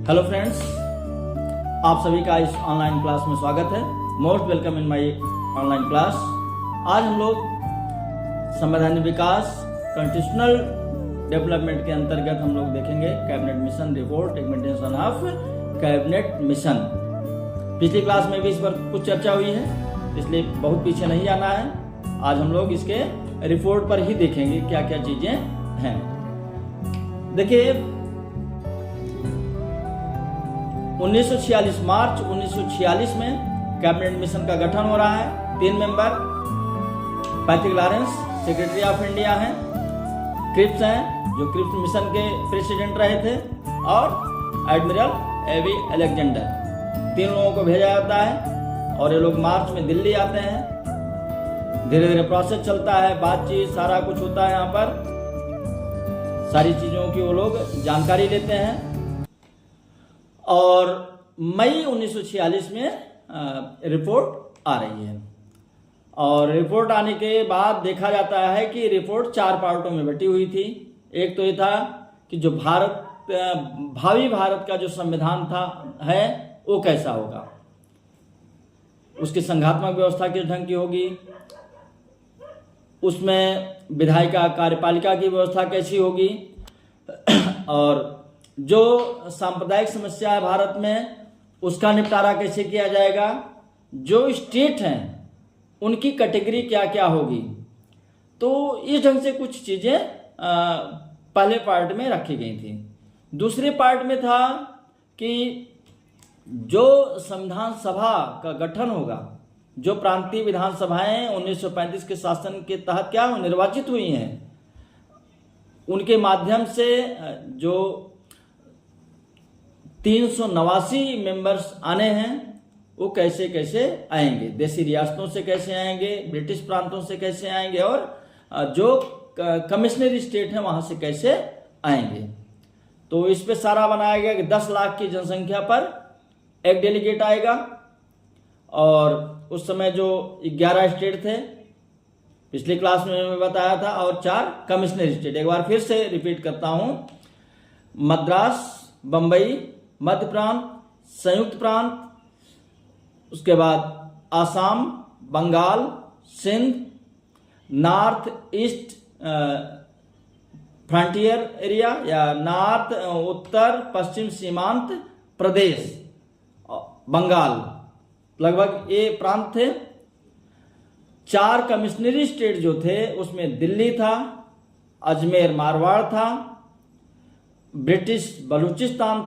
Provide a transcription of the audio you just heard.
Hello friends, आप सभी का इस ऑनलाइन क्लास में स्वागत है। Most welcome in my online class. आज हम लोग संवैधानिक विकास कॉन्स्टिट्यूशनल डेवलपमेंट के अंतर्गत हम लोग देखेंगे cabinet mission report, implementation of cabinet mission. पिछली क्लास में भी इस पर कुछ चर्चा हुई है, इसलिए बहुत पीछे नहीं जाना है। आज हम लोग इसके रिपोर्ट पर ही देखेंगे क्या क्या चीजें हैं। देखिए, 1946 मार्च 1946 में कैबिनेट मिशन का गठन हो रहा है। 3 member Patrick Lawrence secretary of India हैं, क्रिप्स हैं जो क्रिप्स मिशन के प्रेसिडेंट रहे थे, और एडमिरल एवी अलेक्जेंडर। 3 लोगों को भेजा जाता है और ये लोग मार्च में दिल्ली आते हैं। धीरे धीरे प्रोसेस चलता है, बातचीत सारा कुछ होता है। यहाँ पर सारी चीजों की वो लोग जानकारी लेते हैं और मई 1946 में रिपोर्ट आ रही है। और रिपोर्ट आने के बाद देखा जाता है कि रिपोर्ट 4 पार्टों में बटी हुई थी। एक तो ये था कि जो भावी भारत का जो संविधान है वो कैसा होगा, उसकी संघात्मक व्यवस्था किस ढंग की होगी, उसमें विधायिका कार्यपालिका की व्यवस्था कैसी होगी, और जो सांप्रदायिक समस्या है भारत में उसका निपटारा कैसे किया जाएगा, जो स्टेट हैं उनकी कैटेगरी क्या क्या होगी। तो इस ढंग से कुछ चीजें पहले पार्ट में रखी गई थी। दूसरे पार्ट में था कि जो संविधान सभा का गठन होगा, जो प्रांतीय विधानसभाएं 1935 के शासन के तहत क्या निर्वाचित हुई हैं, उनके माध्यम से जो 389 मेंबर्स आने हैं वो कैसे कैसे आएंगे, देशी रियासतों से कैसे आएंगे, ब्रिटिश प्रांतों से कैसे आएंगे, और जो कमिश्नरी स्टेट है वहां से कैसे आएंगे। तो इस पे सारा बनाया गया कि 10 लाख की जनसंख्या पर एक डेलीगेट आएगा। और उस समय जो 11 स्टेट थे, पिछली क्लास में मैं बताया था, और 4 कमिश्नरी स्टेट। एक बार फिर से रिपीट करता हूं, मद्रास, बंबई, मध्य प्रांत, संयुक्त प्रांत, उसके बाद Assam, Bengal, Sindh, north east frontier area या नॉर्थ उत्तर पश्चिम सीमांत प्रदेश, बंगाल, लगभग ये प्रांत थे। 4 कमिश्नरी स्टेट जो थे उसमें दिल्ली था, अजमेर मारवाड़ था, ब्रिटिश बलूचिस्तान